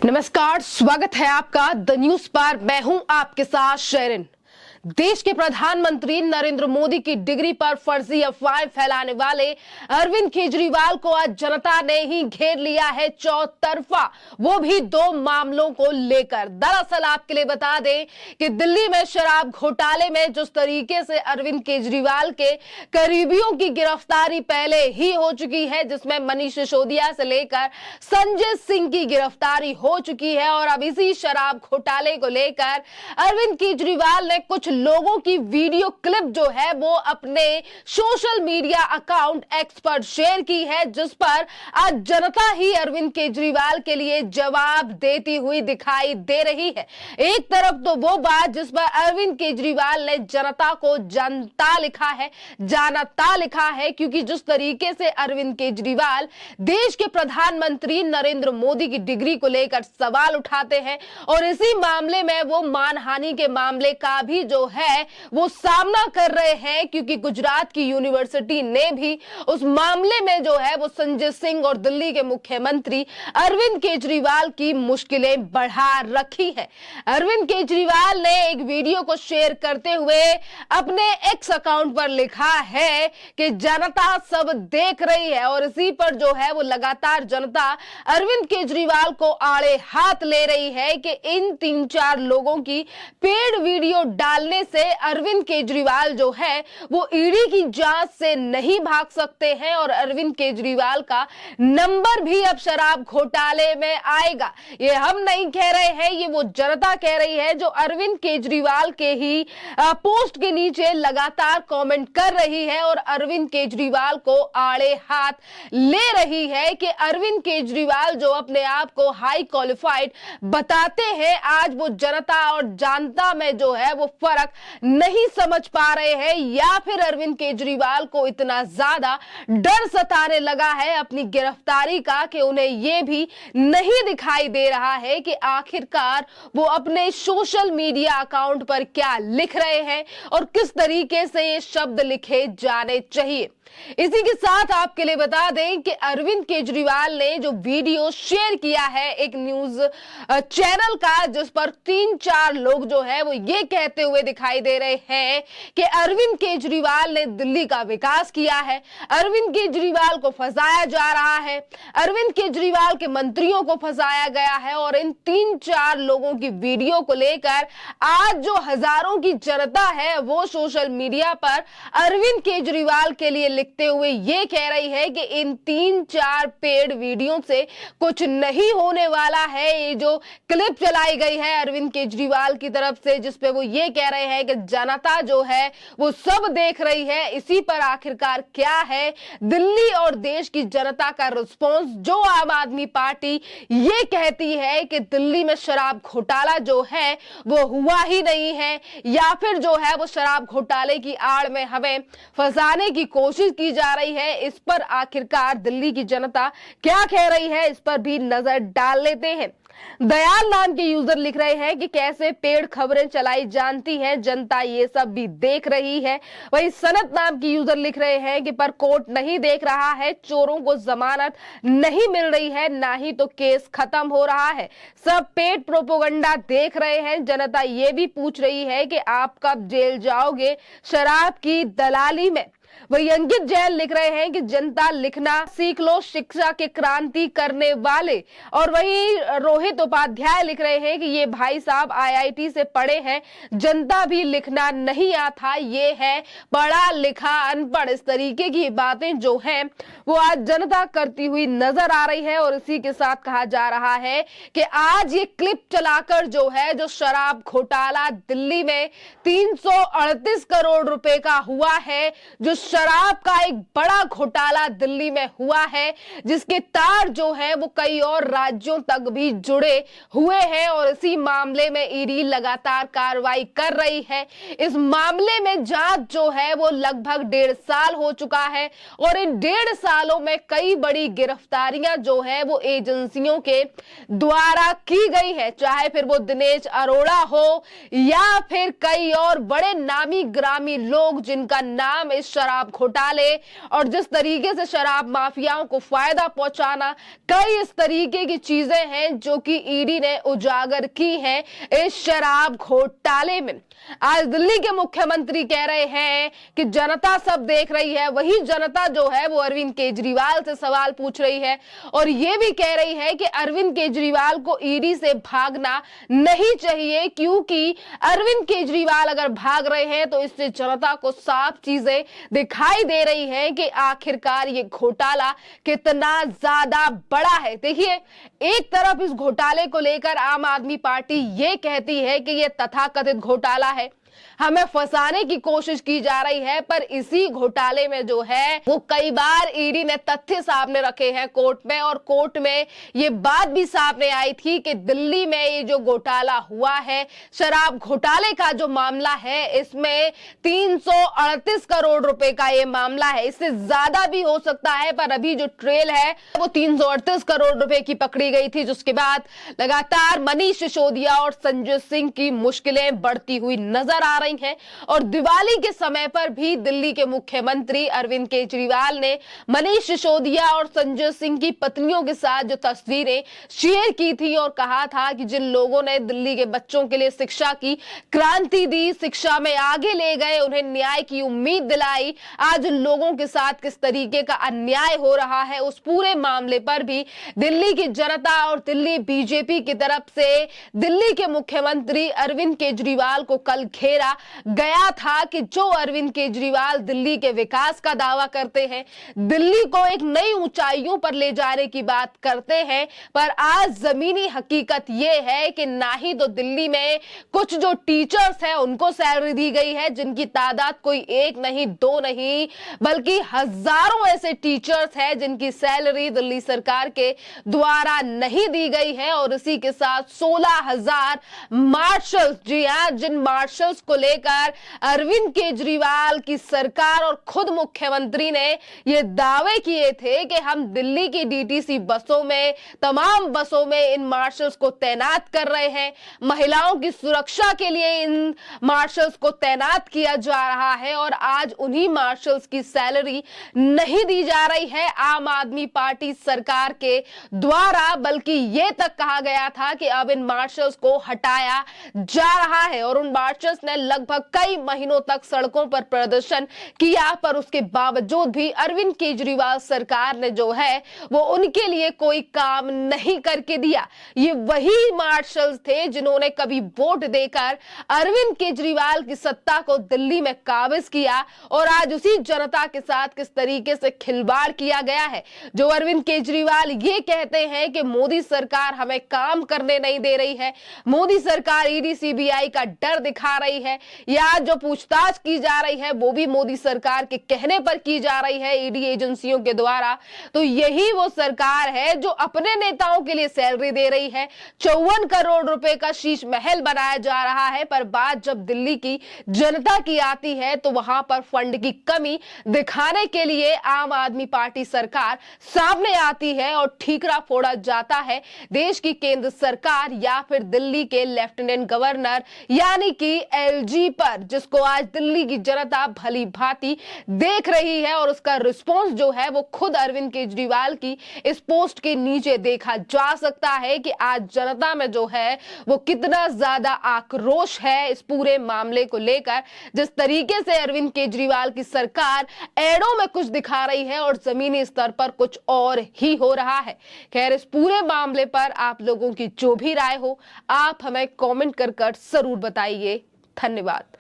नमस्कार, स्वागत है आपका द न्यूज पर। मैं हूं आपके साथ शेरिन। देश के प्रधानमंत्री नरेंद्र मोदी की डिग्री पर फर्जी अफवाहें फैलाने वाले अरविंद केजरीवाल को आज जनता ने ही घेर लिया है चौतरफा, वो भी दो मामलों को लेकर। दरअसल आपके लिए बता दें कि दिल्ली में शराब घोटाले में जिस तरीके से अरविंद केजरीवाल के करीबियों की गिरफ्तारी पहले ही हो चुकी है, जिसमें मनीष सिसोदिया से लेकर संजय सिंह की गिरफ्तारी हो चुकी है, और अब इसी शराब घोटाले को लेकर अरविंद केजरीवाल ने कुछ लोगों की वीडियो क्लिप जो है वो अपने सोशल मीडिया अकाउंट एक्स पर शेयर की है, जिस पर आज जनता ही अरविंद केजरीवाल के लिए जवाब देती हुई दिखाई दे रही है। एक तरफ तो वो बात जिस पर अरविंद केजरीवाल ने जनता को जनता लिखा है, जानता लिखा है, क्योंकि जिस तरीके से अरविंद केजरीवाल देश के प्रधानमंत्री नरेंद्र मोदी की डिग्री को लेकर सवाल उठाते हैं, और इसी मामले में वो मानहानि के मामले का भी जो है वो सामना कर रहे हैं, क्योंकि गुजरात की यूनिवर्सिटी ने भी उस मामले में जो है वो संजय सिंह और दिल्ली के मुख्यमंत्री अरविंद केजरीवाल की मुश्किलें बढ़ा रखी है। अरविंद केजरीवाल ने एक वीडियो को शेयर करते हुए अपने एक्स अकाउंट पर लिखा है कि जनता सब देख रही है, और इसी पर जो है वो लगातार जनता अरविंद केजरीवाल को आड़े हाथ ले रही है कि इन 3-4 लोगों की पेड वीडियो डालने से अरविंद केजरीवाल जो है वो ईडी की जांच से नहीं भाग सकते हैं, और अरविंद केजरीवाल का नंबर भी अब शराब घोटाले में आएगा। ये हम नहीं कह रहे हैं, ये वो जनता कह रही है जो अरविंद केजरीवाल के ही पोस्ट के नीचे लगातार कमेंट कर रही है, और अरविंद केजरीवाल को आड़े हाथ ले रही है कि अरविंद केजरीवाल जो अपने आप को हाई क्वालिफाइड बताते हैं, आज वो जनता और जानता में जो है वो फर्क नहीं समझ पा रहे हैं, या फिर अरविंद केजरीवाल को इतना ज्यादा डर सताने लगा है अपनी गिरफ्तारी का कि उन्हें यह भी नहीं दिखाई दे रहा है कि आखिरकार वो अपने सोशल मीडिया अकाउंट पर क्या लिख रहे हैं और किस तरीके से ये शब्द लिखे जाने चाहिए। इसी के साथ आपके लिए बता दें कि अरविंद केजरीवाल ने जो वीडियो शेयर किया है एक न्यूज चैनल का, जिस पर 3-4 लोग जो है वो ये कहते हुए दिखाई दे रहे हैं कि अरविंद केजरीवाल ने दिल्ली का विकास किया है, अरविंद केजरीवाल को फंसाया जा रहा है, अरविंद केजरीवाल के मंत्रियों को फंसाया गया है, और इन 3-4 लोगों की वीडियो को लेकर आज जो हजारों की जनता है वो सोशल मीडिया पर अरविंद केजरीवाल के लिए लिखते हुए ये कह रही है कि इन 3-4 पेड वीडियो से कुछ नहीं होने वाला है। ये जो क्लिप चलाई गई है अरविंद केजरीवाल की तरफ से, जिसपे वो ये कह रहे हैं कि जनता जो है वो सब देख रही है, इसी पर आखिरकार क्या है दिल्ली और देश की जनता का रिस्पॉन्स। जो आम आदमी पार्टी ये कहती है कि दिल्ली में शराब घोटाला जो है वो हुआ ही नहीं है, या फिर जो है वो शराब घोटाले की आड़ में हमें फंसाने की कोशिश की जा रही है, इस पर आखिरकार दिल्ली की जनता क्या कह रही है, इस पर भी नजर डाल लेते हैं। दयाल नाम के यूजर लिख रहे हैं कि कैसे पेड़ खबरें चलाई जानती है जनता, ये सब भी देख रही है। वही सनत नाम की यूजर लिख रहे हैं कि पर कोर्ट नहीं देख रहा है, चोरों को जमानत नहीं मिल रही है, ना ही तो केस खत्म हो रहा है, सब पेड प्रोपोगंडा देख रहे हैं। जनता ये भी पूछ रही है कि आप कब जेल जाओगे शराब की दलाली में। वही अंकित जैन लिख रहे हैं कि जनता लिखना सीख लो, शिक्षा के क्रांति करने वाले। और वही रोहित उपाध्याय लिख रहे हैं कि ये भाई साहब आईआईटी से पढ़े हैं, जनता भी लिखना नहीं आता, ये है पढ़ा लिखा अनपढ़। इस तरीके की बातें जो हैं वो आज जनता करती हुई नजर आ रही है, और इसी के साथ कहा जा रहा है कि आज ये क्लिप चलाकर जो है जो शराब घोटाला दिल्ली में 338 करोड़ रुपए का हुआ है, जो शराब का एक बड़ा घोटाला दिल्ली में हुआ है, जिसके तार जो है वो कई और राज्यों तक भी जुड़े हुए हैं, और इसी मामले में ईडी लगातार कार्रवाई कर रही है। इस मामले में जांच जो है वो लगभग 1.5 साल हो चुका है, और इन 1.5 सालों में कई बड़ी गिरफ्तारियां जो है वो एजेंसियों के द्वारा की गई है, चाहे फिर वो दिनेश अरोड़ा हो या फिर कई और बड़े नामी ग्रामी लोग जिनका नाम इस शराब शराब घोटाले और जिस तरीके से शराब माफियाओं को फायदा पहुंचाना, कई इस तरीके की चीजें हैं जो कि ईडी ने उजागर की हैं इस शराब घोटाले में। आज दिल्ली के मुख्यमंत्री कह रहे हैं कि जनता सब देख रही है, वही जनता जो है वो अरविंद केजरीवाल से सवाल पूछ रही है और ये भी कह रही है कि अरविंद केजरीवाल को ईडी से भागना नहीं चाहिए, क्योंकि अरविंद केजरीवाल अगर भाग रहे हैं तो इससे जनता को साफ चीजें दिखाई दे रही हैं कि आखिरकार ये घोटाला कितना ज्यादा बड़ा है। देखिए, एक तरफ इस घोटाले को लेकर आम आदमी पार्टी ये कहती है कि ये तथाकथित घोटाला है, हमें फंसाने की कोशिश की जा रही है, पर इसी घोटाले में जो है वो कई बार ईडी ने तथ्य सामने रखे हैं कोर्ट में, और कोर्ट में ये बात भी सामने आई थी कि दिल्ली में ये जो घोटाला हुआ है, शराब घोटाले का जो मामला है, इसमें 338 करोड़ रुपए का ये मामला है। इससे ज्यादा भी हो सकता है, पर अभी जो ट्रेल है वो 338 करोड़ रुपए की पकड़ी गई थी, जिसके बाद लगातार मनीष सिसोदिया और संजय सिंह की मुश्किलें बढ़ती हुई नजर आ रही हैं। और दिवाली के समय पर भी दिल्ली के मुख्यमंत्री अरविंद केजरीवाल ने मनीष सिसोदिया और संजय सिंह की पत्नियों के साथ जो तस्वीरें शेयर की थी और कहा था कि जिन लोगों ने दिल्ली के बच्चों के लिए शिक्षा की क्रांति दी, शिक्षा में आगे ले गए, उन्हें न्याय की उम्मीद दिलाई, आज लोगों के साथ किस तरीके का अन्याय हो रहा है, उस पूरे मामले पर भी दिल्ली की जनता और दिल्ली बीजेपी की तरफ से दिल्ली के मुख्यमंत्री अरविंद केजरीवाल को कल घेरा गया था कि जो अरविंद केजरीवाल दिल्ली के विकास का दावा करते हैं, दिल्ली को एक नई ऊंचाइयों पर ले जाने की बात करते हैं, पर आज जमीनी हकीकत यह है कि ना ही तो दिल्ली में कुछ जो टीचर्स हैं उनको सैलरी दी गई है, जिनकी तादाद कोई एक नहीं दो नहीं बल्कि हजारों ऐसे टीचर्स हैं जिनकी सैलरी दिल्ली सरकार के द्वारा नहीं दी गई है। और इसी के साथ 16,000 मार्शल्स, जी हां, जिन मार्शल्स को लेकर अरविंद केजरीवाल की सरकार और खुद मुख्यमंत्री ने ये दावे किए थे कि हम दिल्ली की डीटीसी बसों में, तमाम बसों में इन मार्शल्स को तैनात कर रहे हैं, महिलाओं की सुरक्षा के लिए इन मार्शल्स को तैनात किया जा रहा है, और आज उन्हीं मार्शल्स की सैलरी नहीं दी जा रही है आम आदमी पार्टी सरकार के द्वारा, बल्कि ये तक कहा गया था कि अब इन मार्शल्स को हटाया जा रहा है। और उन मार्शल्स ने लगभग कई महीनों तक सड़कों पर प्रदर्शन किया, पर उसके बावजूद भी अरविंद केजरीवाल सरकार ने जो है वो उनके लिए कोई काम नहीं करके दिया। ये वही मार्शल्स थे जिन्होंने कभी वोट देकर अरविंद केजरीवाल की सत्ता को दिल्ली में काबिज किया, और आज उसी जनता के साथ किस तरीके से खिलवाड़ किया गया है। जो अरविंद केजरीवाल ये कहते हैं कि मोदी सरकार हमें काम करने नहीं दे रही है, मोदी सरकार ईडी सीबीआई का डर दिखा रही है, या जो पूछताछ की जा रही है वो भी मोदी सरकार के कहने पर की जा रही है ईडी एजेंसियों के द्वारा, तो यही वो सरकार है जो अपने नेताओं के लिए सैलरी दे रही है। 54 करोड़ रुपए का शीश महल बनाया जा रहा है, पर बात जब दिल्ली की जनता की आती है तो वहां पर फंड की कमी दिखाने के लिए आम आदमी पार्टी सरकार सामने आती है और ठीकरा फोड़ा जाता है देश की केंद्र सरकार या फिर दिल्ली के लेफ्टिनेंट गवर्नर यानी कि एलजी पर, जिसको आज दिल्ली की जनता भली भांति देख रही है। और उसका रिस्पॉन्स जो है वो खुद अरविंद केजरीवाल की इस पोस्ट के नीचे देखा जा सकता है कि आज जनता में जो है वो कितना ज्यादा आक्रोश है इस पूरे मामले को लेकर, जिस तरीके से अरविंद केजरीवाल की सरकार एडों में कुछ दिखा रही है और जमीनी स्तर पर कुछ और ही हो रहा है। खैर, इस पूरे मामले पर आप लोगों की जो भी राय हो, आप हमें कमेंट कर जरूर बताइए। धन्यवाद।